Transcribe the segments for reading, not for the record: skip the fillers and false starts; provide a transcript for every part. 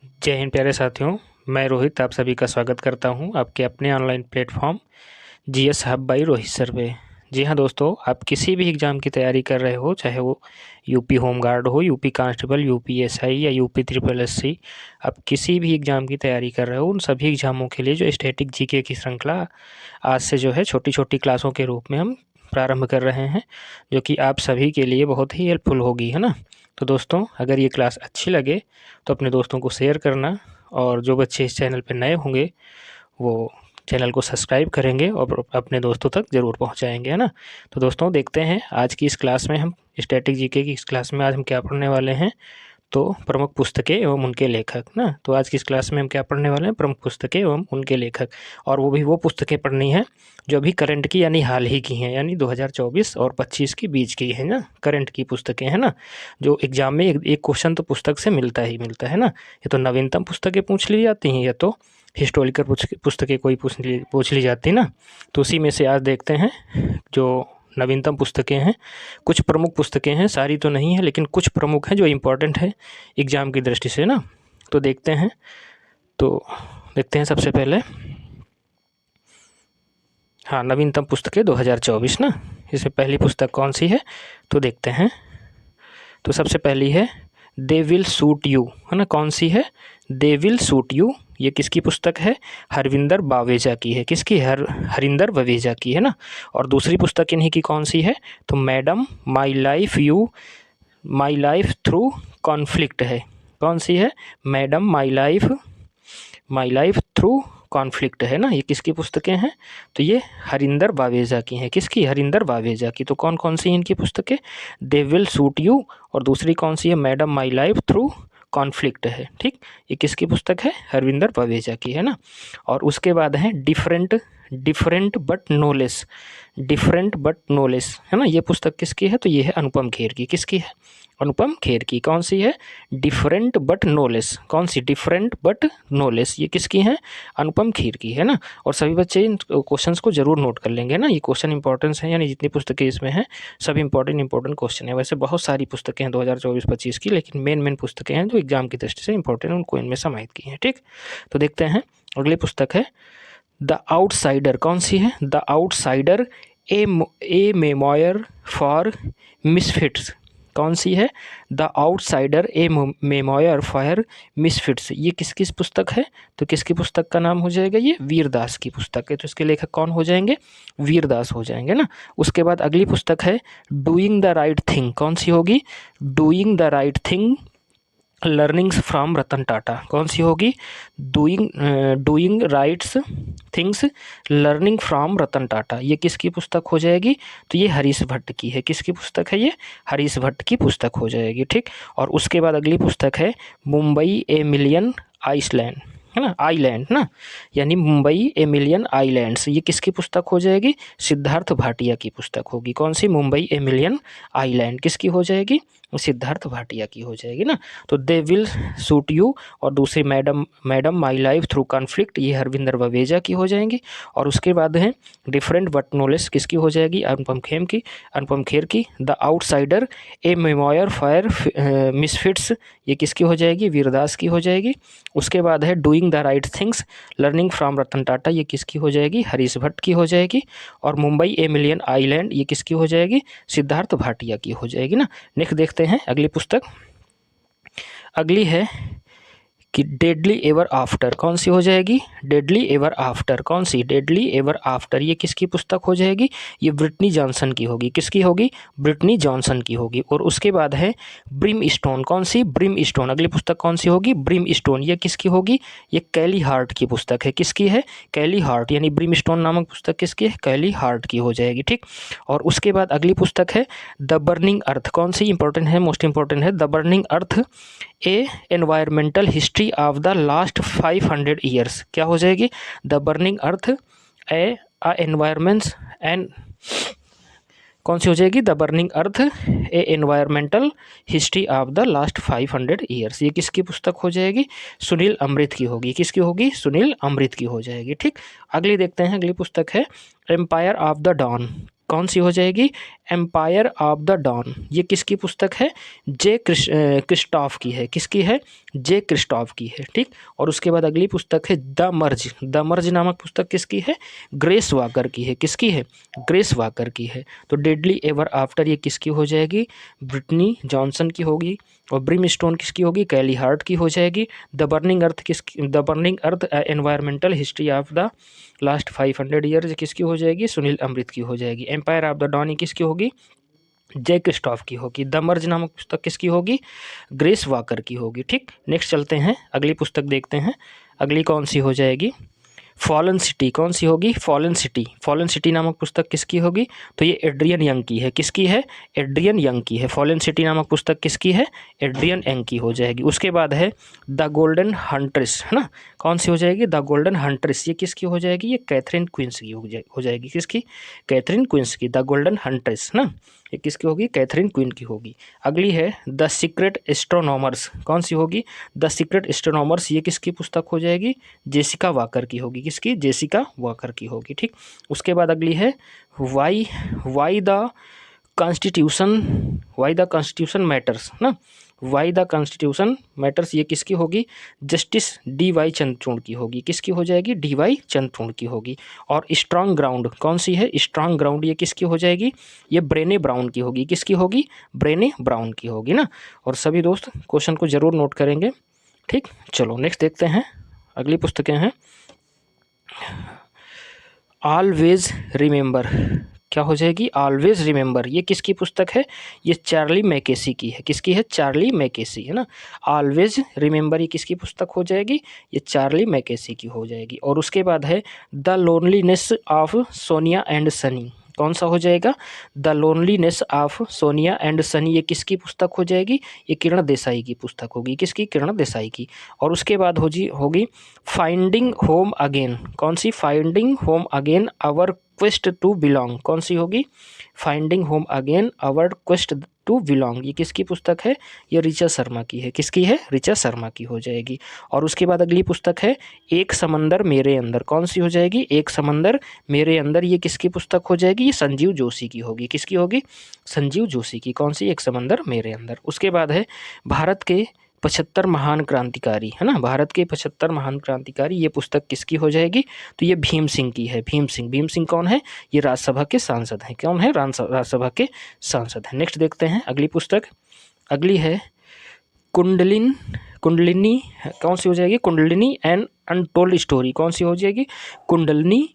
जय हिंद प्यारे साथियों। मैं रोहित आप सभी का स्वागत करता हूं आपके अपने online platform GS hub by Rohit sir पे। जी हाँ दोस्तों, आप किसी भी एग्ज़ाम की तैयारी कर रहे हो, चाहे वो यूपी होम गार्ड हो, यूपी कांस्टेबल, यूपी एसआई या यूपी ट्रिपल एससी, आप किसी भी एग्ज़ाम की तैयारी कर रहे हो, उन सभी एग्ज़ामों के लिए जो स्टैटिक जीके की श्रृंखला आज से जो है छोटी छोटी क्लासों के रूप में हम प्रारंभ कर रहे हैं, जो कि आप सभी के लिए बहुत ही हेल्पफुल होगी, है ना। तो दोस्तों, अगर ये क्लास अच्छी लगे तो अपने दोस्तों को शेयर करना, और जो बच्चे इस चैनल पर नए होंगे वो चैनल को सब्सक्राइब करेंगे और अपने दोस्तों तक ज़रूर पहुंचाएंगे, है ना। तो दोस्तों, देखते हैं आज की इस क्लास में हम स्टैटिक जीके की इस क्लास में आज हम क्या पढ़ने वाले हैं। तो प्रमुख पुस्तकें एवं उनके लेखक ना, तो आज की इस क्लास में हम क्या पढ़ने वाले हैं, प्रमुख पुस्तकें एवं उनके लेखक। और वो भी वो पुस्तकें पढ़नी है जो अभी करंट की यानी हाल ही की हैं, यानी 2024 और 25 के बीच की है ना, करंट की पुस्तकें हैं ना, जो एग्जाम में एक क्वेश्चन तो पुस्तक से मिलता ही मिलता है ना। ये तो नवीनतम पुस्तकें पूछ ली जाती हैं या तो हिस्टोरिकल पुस्तकें कोई पूछ ली जाती ना। तो उसी में से आज देखते हैं जो नवीनतम पुस्तकें हैं। कुछ प्रमुख पुस्तकें हैं, सारी तो नहीं है लेकिन कुछ प्रमुख हैं जो इम्पोर्टेंट है एग्ज़ाम की दृष्टि से ना। तो देखते हैं सबसे पहले, हाँ, नवीनतम पुस्तकें 2024 ना। इसमें पहली पुस्तक कौन सी है तो देखते हैं। तो सबसे पहली है दे विल सूट यू, है ना। कौन सी है? They will suit you. ये किसकी पुस्तक है? हरविंदर बावेजा की है। किसकी? हरिंदर बवेजा की है ना। और दूसरी पुस्तक इन्हीं की कौन सी है? तो madam my life through conflict है। कौन सी है? Madam my life through conflict है ना। ये किसकी पुस्तकें हैं? तो ये हरिंदर बावेजा की हैं। किसकी? हरिंदर बावेजा की। तो कौन कौन सी इनकी पुस्तकें? दे विल सूट यू, और दूसरी कौन सी है? Madam my life through conflict है। ठीक, ये किसकी पुस्तक है? हरविंदर बावेजा की है ना। और उसके बाद है डिफरेंट बट नोलेस, डिफरेंट बट नोलेस, है ना। ये पुस्तक किसकी है? तो ये है अनुपम खेर की। किसकी है? अनुपम खेर की। कौन सी है? डिफरेंट बट नोलेस। कौन सी? Different but नोलेस। ये किसकी है? अनुपम खेर की है ना। और सभी बच्चे इन क्वेश्चंस को जरूर नोट कर लेंगे ना। ये क्वेश्चन इंपॉर्टेंस है, यानी जितनी पुस्तकें इसमें हैं सब इंपॉर्टेंट क्वेश्चन है। वैसे बहुत सारी पुस्तकें हैं 2024-25 की, लेकिन मेन पुस्तकें हैं जो एग्जाम की दृष्टि से इंपॉर्टेंट, उनको इनमें समाहित की हैं। ठीक, तो देखते हैं अगली पुस्तक है द आउटसाइडर। कौन सी है? The outsider, A memoir for misfits. कौन सी है? The outsider, A memoir for misfits. ये किसकी पुस्तक है? तो किसकी पुस्तक का नाम हो जाएगा? ये वीरदास की पुस्तक है। तो इसके लेखक कौन हो जाएंगे? वीरदास हो जाएंगे ना। उसके बाद अगली पुस्तक है डूइंग द राइट थिंग। कौन सी होगी? Doing the right thing learnings from Ratan Tata. कौन सी होगी? Doing rights things learning from Ratan Tata. ये किसकी पुस्तक हो जाएगी? तो ये हरीश भट्ट की है। किसकी पुस्तक है? ये हरीश भट्ट की पुस्तक हो जाएगी। ठीक, और उसके बाद अगली पुस्तक है मुंबई ए मिलियन आइसलैंड, है ना, आइलैंड ना, यानी मुंबई ए मिलियन आइलैंड्स। ये किसकी पुस्तक हो जाएगी? सिद्धार्थ भाटिया की पुस्तक होगी। कौन सी? मुंबई ए मिलियन आइलैंड किसकी हो जाएगी? सिद्धार्थ भाटिया की हो जाएगी ना। तो दे विल सूट यू और दूसरी madam my life through conflict, ये हरविंदर बवेजा की हो जाएंगी। और उसके बाद है डिफरेंट बट नॉलेज, किसकी हो जाएगी? अनुपम खेर की। The outsider, A memoir for misfits, ये किसकी हो जाएगी? वीरदास की हो जाएगी। उसके बाद है doing the right things learning from Ratan Tata, ये किसकी हो जाएगी? हरीश भट्ट की हो जाएगी। और मुंबई ए मिलियन आइलैंड, ये किसकी हो जाएगी? सिद्धार्थ भाटिया की हो जाएगी ना। नेक्स्ट देखते हैं अगली पुस्तक। अगली है कि डेडली एवर आफ्टर। कौन सी हो जाएगी? Deadly ever after. कौन सी? Deadly ever after. ये किसकी पुस्तक हो जाएगी? ये ब्रिटनी जॉनसन की होगी। किसकी होगी? ब्रिटनी जॉनसन की होगी। और उसके बाद है ब्रिम स्टोन। कौन सी? Brim stone. अगली पुस्तक कौन सी होगी? Brim stone. ये किसकी होगी? ये कैली हार्ट की पुस्तक है। किसकी है? कैली हार्ट, यानी ब्रिम स्टोन नामक पुस्तक किसकी है? कैली हार्ट की हो जाएगी। ठीक, और उसके बाद अगली पुस्तक है द बर्निंग अर्थ। कौन सी? इंपॉर्टेंट है, मोस्ट इंपॉर्टेंट है। The burning earth, A environmental history of the last 500 years. क्या हो जाएगी? The burning earth, A environments and, कौन सी हो जाएगी? The burning earth, A environmental history of the last 500 years. ये किसकी पुस्तक हो जाएगी? सुनील अमृत की होगी। किसकी होगी? सुनील अमृत की हो जाएगी। ठीक, अगली देखते हैं। अगली पुस्तक है एम्पायर ऑफ द डॉन। कौन सी हो जाएगी? एम्पायर ऑफ द डॉन ये किसकी पुस्तक है? क्रिस्टॉफ की है। किसकी है? जे क्रिस्टॉफ की है। ठीक, और उसके बाद अगली पुस्तक है द मर्ज। द मर्ज नामक पुस्तक किसकी है? ग्रेस वाकर की है। किसकी है? ग्रेस वाकर की है। तो डेडली एवर आफ्टर ये किसकी हो जाएगी? ब्रिटनी जॉनसन की होगी। और ब्रिमस्टोन किसकी होगी? कैली हार्ट की हो जाएगी। The burning earth the burning earth environmental history of the last 500 years किसकी हो जाएगी? सुनील अमृत की हो जाएगी। एम्पायर ऑफ द डॉन किसकी होगी? जे क्रिस्टॉफ की होगी। द मर्ज नामक पुस्तक किसकी होगी? ग्रेस वाकर की होगी। ठीक, नेक्स्ट चलते हैं, अगली पुस्तक देखते हैं। अगली कौन सी हो जाएगी? Fallen city. कौन सी होगी? Fallen city. फॉलन सिटी नामक पुस्तक किसकी होगी? तो ये एड्रियन यंग की है। किसकी है? एड्रियन यंग की है। फॉलन सिटी नामक पुस्तक किसकी है? एड्रियन यंग की हो जाएगी। उसके बाद है द गोल्डन हंट्रेस, है ना? कौन सी हो जाएगी? द गोल्डन हंट्रेस ये किसकी हो जाएगी? ये कैथरीन क्वींस की हो जाएगी। किसकी? कैथरीन क्वींस की। द गोल्डन हंट्रेस, है ना? ये किसकी होगी? कैथरीन क्वीन की होगी। अगली है द सीक्रेट एस्ट्रोनॉमर्स। कौन सी होगी? द सीक्रेट एस्ट्रोनॉमर्स ये किसकी पुस्तक हो जाएगी? जेसिका वाकर की होगी। किसकी? जेसिका वाकर की होगी। ठीक, उसके बाद अगली है वाई द कॉन्स्टिट्यूशन मैटर्स ना। वाई द कॉन्स्टिट्यूशन मैटर्स ये किसकी होगी? Justice D.Y.. चंद्रचूड़ की होगी। किसकी हो जाएगी? डी.वाई. चंद्रचूड़ की होगी। और स्ट्रांग ग्राउंड कौन सी है? स्ट्रांग ग्राउंड ये किसकी हो जाएगी? ये ब्रेने ब्राउन की होगी। किसकी होगी? ब्रेने ब्राउन की होगी ना। और सभी दोस्त क्वेश्चन को जरूर नोट करेंगे। ठीक, चलो नेक्स्ट देखते हैं। अगली पुस्तकें हैं ऑलवेज रिमेंबर। क्या हो जाएगी? ऑलवेज रिमेंबर ये किसकी पुस्तक है? ये चार्ली मैकेसी की है। किसकी है? चार्ली मैकेसी, है ना। ऑलवेज रिमेंबर ये किसकी पुस्तक हो जाएगी? ये चार्ली मैकेसी की हो जाएगी। और उसके बाद है the loneliness of Sonia and Sunny. कौन सा हो जाएगा? The loneliness of Sonia and Sunny ये किसकी पुस्तक हो जाएगी? ये किरण देसाई की पुस्तक होगी। किसकी? किरण देसाई की। और उसके बाद होगी फाइंडिंग होम अगेन। कौन सी? Finding home again our quest to belong. कौन सी होगी? Finding home again our quest to belong ये किसकी पुस्तक है? ये ऋचा शर्मा की है। किसकी है? ऋचा शर्मा की हो जाएगी। और उसके बाद अगली पुस्तक है एक समंदर मेरे अंदर। कौन सी हो जाएगी? एक समंदर मेरे अंदर ये किसकी पुस्तक हो जाएगी? ये संजीव जोशी की होगी। किसकी होगी? संजीव जोशी की। कौन सी? एक समंदर मेरे अंदर। उसके बाद है भारत के 75 महान क्रांतिकारी, है ना। भारत के 75 महान क्रांतिकारी ये पुस्तक किसकी हो जाएगी? तो ये भीम सिंह की है। भीम सिंह कौन है? ये राज्यसभा के सांसद हैं। कौन है? राज्यसभा के सांसद हैं। नेक्स्ट देखते हैं अगली पुस्तक। अगली है कुंडलिनी। कौन सी हो जाएगी? Kundalini and untold story. कौन सी हो जाएगी? कुंडलिनी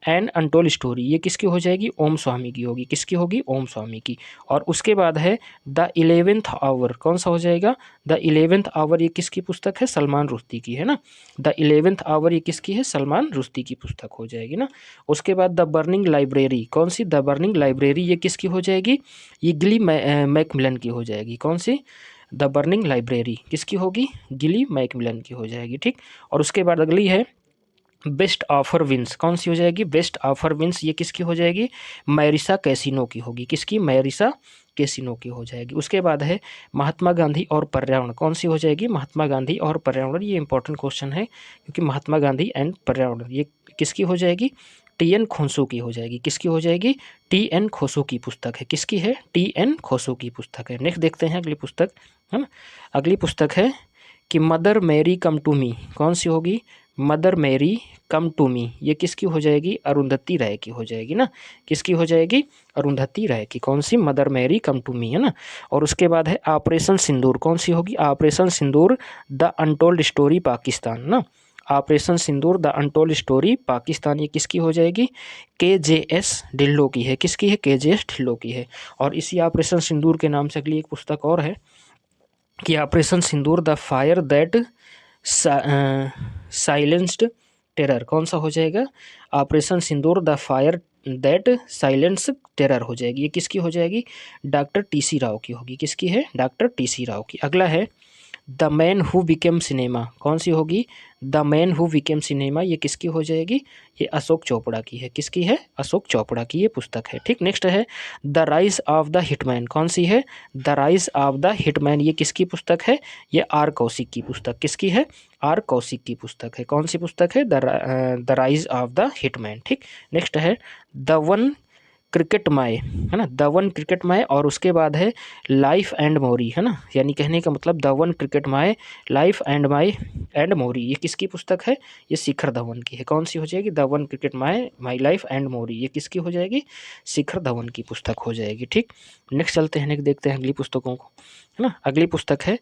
एंड अनटोल्ड स्टोरी ये किसकी हो जाएगी? ओम स्वामी की होगी। किसकी होगी? ओम स्वामी की। और उसके बाद है द 11th आवर। कौन सा हो जाएगा? द 11th आवर ये किसकी पुस्तक है? सलमान रुश्दी की, है ना। द 11th आवर ये किसकी है? सलमान रुश्दी की पुस्तक हो जाएगी ना। उसके बाद द बर्निंग लाइब्रेरी। कौन सी? द बर्निंग लाइब्रेरी ये किसकी हो जाएगी? ये गिली मैकमिलन की हो जाएगी। कौन सी? द बर्निंग लाइब्रेरी किसकी होगी? गिली मैकमिलन की हो जाएगी। ठीक, और उसके बाद अगली है बेस्ट ऑफर विंस। कौन सी हो जाएगी? बेस्ट ऑफर विंस ये किसकी हो जाएगी? मैरिसा कैसिनो की होगी। किसकी? मैरिसा कैसिनो की हो जाएगी। उसके बाद है महात्मा गांधी और पर्यावरण। कौन सी हो जाएगी? महात्मा गांधी और पर्यावरण। ये इंपॉर्टेंट क्वेश्चन है क्योंकि महात्मा गांधी एंड पर्यावरण ये किसकी हो जाएगी? टी.एन. खोसू की हो जाएगी। किसकी हो जाएगी? टी.एन. खोसू की पुस्तक है। किसकी है? टी.एन. खोसू की पुस्तक है। नेक्स्ट देखते हैं अगली पुस्तक, है ना। अगली पुस्तक है कि Mother Mary come to me. कौन सी होगी? Mother Mary come to me ये किसकी हो जाएगी? अरुंधति राय की हो जाएगी ना। किसकी हो जाएगी? अरुंधति राय की। कौन सी? Mother Mary come to me, है ना। और उसके बाद है ऑपरेशन सिंदूर। कौन सी होगी? Operation Sindoor the untold story Pakistan ना। Operation Sindoor the untold story Pakistan ये किसकी हो जाएगी? के.जे.एस. ढिल्लो की है। किसकी है? के.जे.एस. ढिल्लो की है। और इसी ऑपरेशन सिंदूर के नाम से अगली एक पुस्तक और है कि operation Sindoor the fire that silenced terror. कौन सा हो जाएगा? Operation Sindoor the fire that silence terror हो जाएगी। ये किसकी हो जाएगी? Doctor TC. राव की होगी। किसकी है? Doctor TC. राव की। अगला है the man who became cinema. कौन सी होगी? The man who became cinema ये किसकी हो जाएगी? ये अशोक चोपड़ा की है। किसकी है? अशोक चोपड़ा की ये पुस्तक है। ठीक, नेक्स्ट है the rise of the hitman. कौन सी है? The rise of the hitman ये किसकी पुस्तक है? ये आर कौशिक की पुस्तक। किसकी है? आर कौशिक की पुस्तक है। कौन सी पुस्तक है? The rise of the hitman. ठीक, नेक्स्ट है द वन क्रिकेट माय, है ना, द वन क्रिकेट माय, और उसके बाद है लाइफ एंड मोरी, है ना, यानी कहने का मतलब the one cricket my, life and my and more, ये किसकी पुस्तक है? ये शिखर धवन की है। कौन सी हो जाएगी? The one cricket my, my life and more, ये किसकी हो जाएगी? शिखर धवन की पुस्तक हो जाएगी। ठीक, नेक्स्ट चलते हैं, नेक्स्ट देखते हैं अगली पुस्तकों को, है ना। अगली पुस्तक है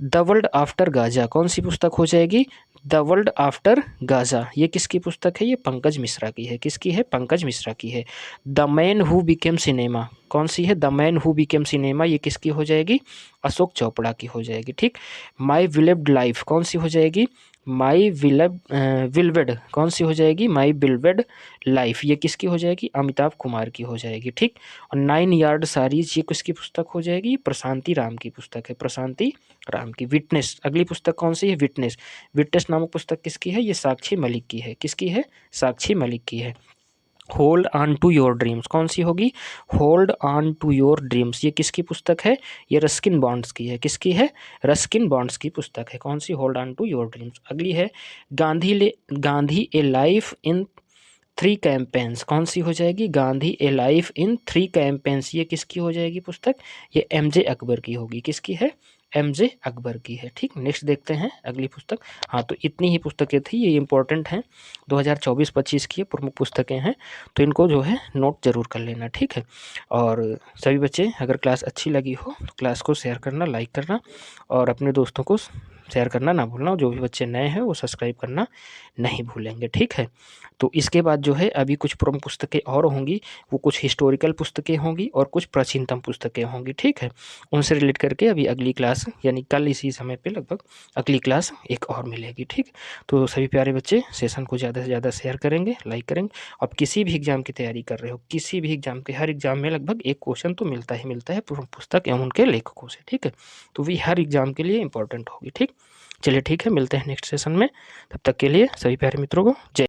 द वर्ल्ड आफ्टर गाजा। कौन सी पुस्तक हो जाएगी? द वर्ल्ड आफ्टर गाजा, ये किसकी पुस्तक है? ये पंकज मिश्रा की है। किसकी है? पंकज मिश्रा की है। The man who became cinema, कौन सी है? The man who became cinema, ये किसकी हो जाएगी? अशोक चोपड़ा की हो जाएगी। ठीक, माई बिलीव्ड लाइफ, कौन सी हो जाएगी? माई बिलवेड, कौन सी हो जाएगी? माई बिलवेड लाइफ, ये किसकी हो जाएगी? अमिताभ कुमार की हो जाएगी। ठीक, और 9 यार्ड साड़ीज, ये किसकी पुस्तक हो जाएगी? प्रशांति राम की पुस्तक है, प्रशांति राम की। विटनेस, अगली पुस्तक कौन सी है? विटनेस, विटनेस नामक पुस्तक किसकी है? ये साक्षी मलिक की है। किसकी है? साक्षी मलिक की है। Hold on to your dreams, कौन सी होगी? Hold on to your dreams, ये किसकी पुस्तक है? ये रस्किन बॉन्ड्स की है। किसकी है? रस्किन बॉन्ड्स की पुस्तक है। कौन सी? Hold on to your dreams. अगली है Gandhi a life in 3 campaigns, कौन सी हो जाएगी? Gandhi a life in 3 campaigns, ये किसकी हो जाएगी पुस्तक? ये एमजे अकबर की होगी। किसकी है? एमजे अकबर की है। ठीक, नेक्स्ट देखते हैं अगली पुस्तक। हाँ, तो इतनी ही पुस्तकें थी, ये इंपॉर्टेंट हैं, 2024-25 की प्रमुख पुस्तकें हैं, तो इनको जो है नोट जरूर कर लेना। ठीक है, और सभी बच्चे, अगर क्लास अच्छी लगी हो तो क्लास को शेयर करना, लाइक करना, और अपने दोस्तों को शेयर करना ना भूलना। जो भी बच्चे नए हैं वो सब्सक्राइब करना नहीं भूलेंगे। ठीक है, तो इसके बाद जो है अभी कुछ प्रमुख पुस्तकें और होंगी, वो कुछ हिस्टोरिकल पुस्तकें होंगी और कुछ प्राचीनतम पुस्तकें होंगी। ठीक है, उनसे रिलेट करके अभी अगली क्लास यानी कल इसी समय पे लगभग अगली क्लास एक और मिलेगी। ठीक, तो सभी प्यारे बच्चे सेशन को ज़्यादा से ज़्यादा शेयर करेंगे, लाइक करेंगे। अब किसी भी एग्जाम की तैयारी कर रहे हो, किसी भी एग्जाम के, हर एग्जाम में लगभग एक क्वेश्चन तो मिलता ही मिलता है पुस्तक एवं उनके लेखकों से। ठीक है, तो भी हर एग्जाम के लिए इंपॉर्टेंट होगी। ठीक, चलिए ठीक है, मिलते हैं नेक्स्ट सेशन में, तब तक के लिए सभी प्यारे मित्रों को जय।